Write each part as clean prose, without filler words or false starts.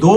2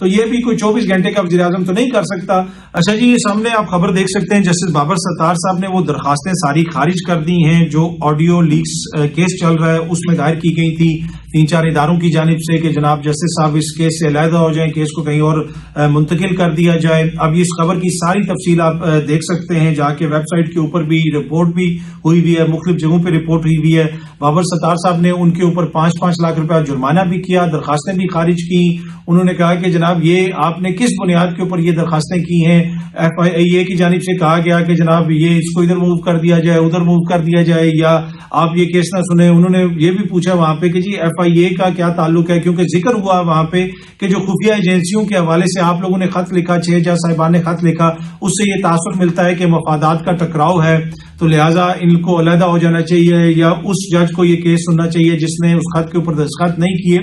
تو یہ بھی کوئی 24 گھنٹے کا وزیر اعظم تو نہیں کر سکتا۔ اچھا جی، سامنے آپ خبر دیکھ سکتے ہیں، جسٹس بابر ستار صاحب نے وہ درخواستیں ساری خارج کر دی ہیں جو آڈیو لیکس کیس چل رہا ہے اس میں دائر کی گئی تھی 3-4 اداروں کی جانب سے کہ جناب جسٹس صاحب اس کیس سے علیحدہ ہو جائیں، کیس کو کہیں اور منتقل کر دیا جائے۔ اب اس خبر کی ساری تفصیل آپ دیکھ سکتے ہیں جا کے ویب سائٹ کے اوپر بھی رپورٹ بھی ہوئی ہوئی ہے، مختلف جگہوں پہ رپورٹ ہوئی ہوئی ہے۔ بابر ستار صاحب نے ان کے اوپر 5-5 لاکھ روپے جرمانہ بھی کیا، درخواستیں بھی خارج کی۔ انہوں نے کہا کہ جناب یہ آپ نے کس بنیاد کے اوپر یہ درخواستیں کی ہیں؟ FIA کی جانب سے کہا گیا کہ جناب یہ اس کو ادھر موو کر دیا جائے، ادھر موو کر دیا جائے، یا آپ یہ کیس نہ سنیں۔ انہوں نے یہ بھی پوچھا وہاں پہ کہ جی FIA کا کیا تعلق ہے، کیونکہ ذکر ہوا وہاں پہ کہ جو خفیہ ایجنسیوں کے حوالے سے آپ لوگوں نے خط لکھا، 6 جج صاحبان نے خط لکھا، اس سے یہ تاثر ملتا ہے کہ مفادات کا ٹکراؤ ہے، تو لہٰذا ان کو علیحدہ ہو جانا چاہیے یا اس جج کو یہ کیس سننا چاہیے جس نے اس خط کے اوپر دستخط نہیں کیے۔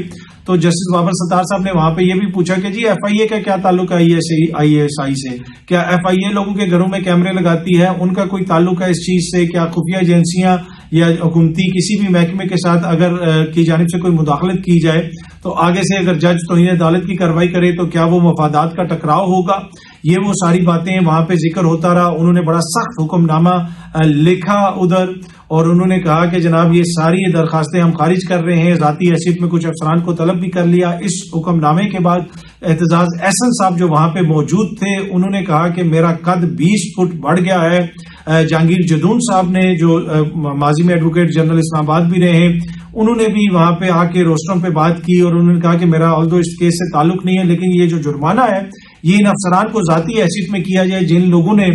تو جسٹس بابر ستار صاحب نے وہاں پہ یہ بھی پوچھا کہ جی FIA کا کیا تعلق ہے ISI سے؟ کیا FIA لوگوں کے گھروں میں کیمرے لگاتی ہے؟ ان کا کوئی تعلق ہے اس چیز سے؟ کیا خفیہ ایجنسیاں یا حکومتی کسی بھی محکمے کے ساتھ اگر کی جانب سے کوئی مداخلت کی جائے تو آگے سے اگر جج توہین عدالت کی کارروائی کرے تو کیا وہ مفادات کا ٹکراؤ ہوگا؟ یہ وہ ساری باتیں وہاں پہ ذکر ہوتا رہا۔ انہوں نے بڑا سخت حکم نامہ لکھا ادھر، اور انہوں نے کہا کہ جناب یہ ساری درخواستیں ہم خارج کر رہے ہیں۔ ذاتی حیثیت میں کچھ افسران کو طلب بھی کر لیا۔ اس حکم نامے کے بعد اعتزاز احسن صاحب جو وہاں پہ موجود تھے انہوں نے کہا کہ میرا قد 20 فٹ بڑھ گیا ہے۔ جہانگیر جدون صاحب نے جو ماضی میں ایڈوکیٹ جنرل اسلام آباد بھی رہے ہیں، انہوں نے بھی وہاں پہ آ کے روسٹروں پہ بات کی اور انہوں نے کہا کہ میرا آلدو اس کیس سے تعلق نہیں ہے، لیکن یہ جو جرمانہ ہے یہ ان افسران کو ذاتی حیثیت میں کیا جائے جن لوگوں نے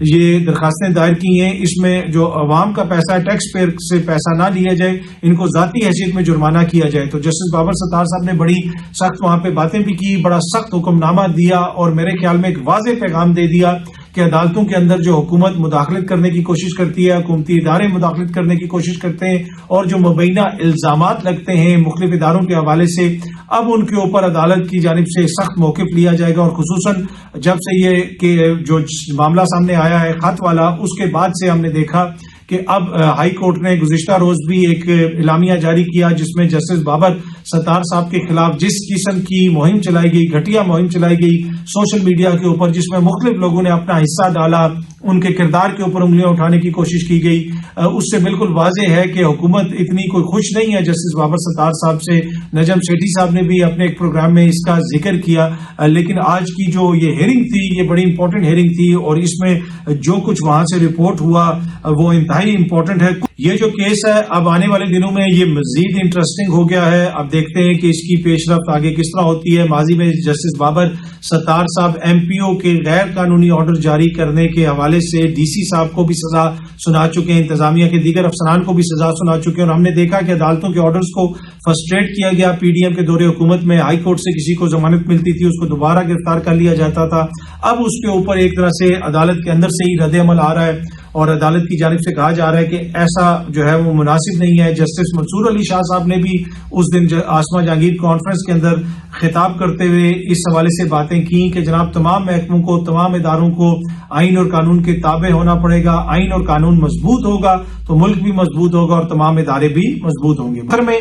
یہ درخواستیں دائر کی ہیں۔ اس میں جو عوام کا پیسہ ہے، ٹیکس پیئر سے پیسہ نہ لیا جائے، ان کو ذاتی حیثیت میں جرمانہ کیا جائے۔ تو جسٹس بابر ستار صاحب نے بڑی سخت وہاں پہ باتیں بھی کی، بڑا سخت حکم نامہ دیا اور میرے خیال میں ایک واضح پیغام دے دیا کہ عدالتوں کے اندر جو حکومت مداخلت کرنے کی کوشش کرتی ہے، حکومتی ادارے مداخلت کرنے کی کوشش کرتے ہیں اور جو مبینہ الزامات لگتے ہیں مختلف اداروں کے حوالے سے، اب ان کے اوپر عدالت کی جانب سے سخت موقف لیا جائے گا۔ اور خصوصاً جب سے یہ کہ جو معاملہ سامنے آیا ہے خط والا، اس کے بعد سے ہم نے دیکھا کہ اب ہائی کورٹ نے گزشتہ روز بھی ایک اعلامیہ جاری کیا جس میں جسٹس بابر ستار صاحب کے خلاف جس قسم کی مہم چلائی گئی، گھٹیا مہم چلائی گئی سوشل میڈیا کے اوپر، جس میں مختلف لوگوں نے اپنا حصہ ڈالا، ان کے کردار کے اوپر انگلیاں اٹھانے کی کوشش کی گئی، اس سے بالکل واضح ہے کہ حکومت اتنی کوئی خوش نہیں ہے جسٹس بابر ستار صاحب سے۔ نجم سیٹھی صاحب نے بھی اپنے ایک پروگرام میں اس کا ذکر کیا، لیکن آج کی جو یہ ہیئرنگ تھی یہ بڑی امپورٹنٹ ہیئرنگ تھی اور اس میں جو کچھ وہاں سے رپورٹ ہوا وہ انتہائی امپورٹنٹ ہے۔ یہ جو کیس ہے اب آنے والے دنوں میں یہ مزید انٹرسٹنگ ہو گیا ہے۔ اب دیکھتے ہیں کہ اس کی پیش رفت آگے کس طرح ہوتی ہے۔ ماضی میں جسٹس بابر ستار صاحب MPO کے غیر قانونی آرڈر جاری کرنے کے حوالے سے DC صاحب کو بھی سزا سنا چکے ہیں، انتظامیہ کے دیگر افسران کو بھی سزا سنا چکے ہیں، اور ہم نے دیکھا کہ عدالتوں کے آرڈرز کو فرسٹریٹ کیا گیا۔ PDM کے دور حکومت میں ہائی کورٹ سے کسی کو ضمانت ملتی تھی، اس کو دوبارہ گرفتار کر لیا جاتا تھا۔ اب اس کے اوپر ایک طرح سے عدالت کے اندر سے ہی رد عمل آ رہا ہے اور عدالت کی جانب سے کہا جا رہا ہے کہ ایسا جو ہے وہ مناسب نہیں ہے۔ جسٹس منصور علی شاہ صاحب نے بھی اس دن آسما جہانگیر کانفرنس کے اندر خطاب کرتے ہوئے اس حوالے سے باتیں کی کہ جناب تمام محکموں کو، تمام اداروں کو آئین اور قانون کے تابع ہونا پڑے گا۔ آئین اور قانون مضبوط ہوگا تو ملک بھی مضبوط ہوگا اور تمام ادارے بھی مضبوط ہوں گے۔ گھر میں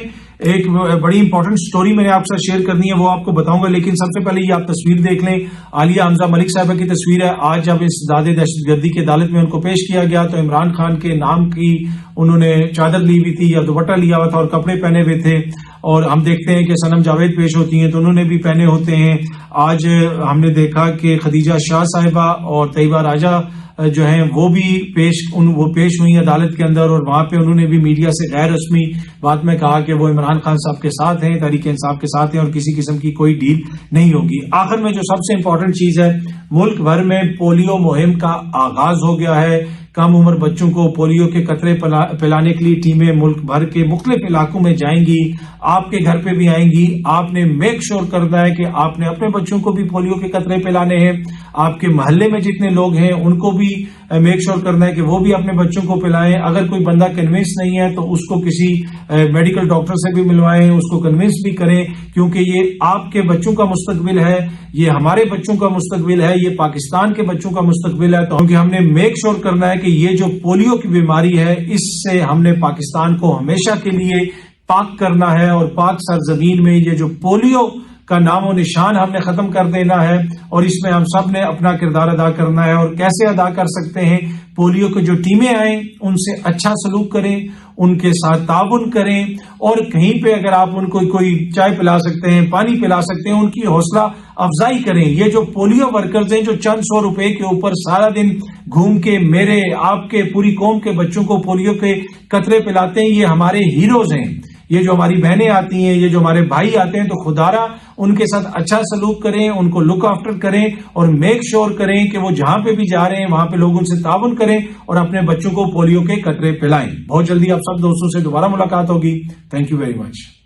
ایک بڑی امپورٹنٹ سٹوری میں نے آپ سے شیئر کرنی ہے، وہ آپ کو بتاؤں گا، لیکن سب سے پہلے یہ آپ تصویر دیکھ لیں۔ عالیہ حمزہ ملک صاحبہ کی تصویر ہے۔ آج جب اس دادِ دہشت گردی کی عدالت میں ان کو پیش کیا گیا تو عمران خان کے نام کی انہوں نے چادر لی ہوئی تھی یا دوپٹہ لیا ہوا تھا اور کپڑے پہنے ہوئے تھے، اور ہم دیکھتے ہیں کہ صنم جاوید پیش ہوتی ہیں تو انہوں نے بھی پہنے ہوتے ہیں۔ آج ہم نے دیکھا کہ خدیجہ شاہ صاحبہ اور طیبہ راجہ جو ہیں وہ بھی پیش ہوئی عدالت کے اندر، اور وہاں پہ انہوں نے بھی میڈیا سے غیر رسمی بات میں کہا کہ وہ عمران خان صاحب کے ساتھ ہیں، تحریک انصاف کے ساتھ ہیں اور کسی قسم کی کوئی ڈیل نہیں ہوگی۔ آخر میں جو سب سے امپورٹنٹ چیز ہے، ملک بھر میں پولیو مہم کا آغاز ہو گیا ہے۔ کم عمر بچوں کو پولیو کے قطرے پلانے کے لیے ٹیمیں ملک بھر کے مختلف علاقوں میں جائیں گی، آپ کے گھر پہ بھی آئیں گی۔ آپ نے میک شور کرنا ہے کہ آپ نے اپنے بچوں کو بھی پولیو کے قطرے پلانے ہیں، آپ کے محلے میں جتنے لوگ ہیں ان کو بھی میک شور کرنا ہے کہ وہ بھی اپنے بچوں کو پلائیں۔ اگر کوئی بندہ کنونس نہیں ہے تو اس کو کسی میڈیکل ڈاکٹر سے بھی ملوائیں، اس کو کنونس بھی کریں، کیونکہ یہ آپ کے بچوں کا مستقبل ہے، یہ ہمارے بچوں کا مستقبل ہے، یہ پاکستان کے بچوں کا مستقبل ہے۔ تو ہم نے میک شور کرنا ہے کہ یہ جو پولیو کی بیماری ہے اس سے ہم نے پاکستان کو ہمیشہ کے لیے پاک کرنا ہے، اور پاک سرزمین میں یہ جو پولیو کا نام و نشان ہم نے ختم کر دینا ہے، اور اس میں ہم سب نے اپنا کردار ادا کرنا ہے۔ اور کیسے ادا کر سکتے ہیں؟ پولیو کی جو ٹیمیں آئیں ان سے اچھا سلوک کریں، ان کے ساتھ تعاون کریں، اور کہیں پہ اگر آپ ان کو کوئی چائے پلا سکتے ہیں، پانی پلا سکتے ہیں، ان کی حوصلہ افزائی کریں۔ یہ جو پولیو ورکرز ہیں جو چند سو روپے کے اوپر سارا دن گھوم کے میرے آپ کے پوری قوم کے بچوں کو پولیو کے قطرے پلاتے ہیں، یہ ہمارے ہیروز ہیں۔ یہ جو ہماری بہنیں آتی ہیں، یہ جو ہمارے بھائی آتے ہیں، تو خدارا ان کے ساتھ اچھا سلوک کریں، ان کو لک آفٹر کریں، اور میک شور کریں کہ وہ جہاں پہ بھی جا رہے ہیں وہاں پہ لوگ ان سے تعاون کریں اور اپنے بچوں کو پولیو کے قطرے پلائیں۔ بہت جلدی آپ سب دوستوں سے دوبارہ ملاقات ہوگی۔ Thank you very much.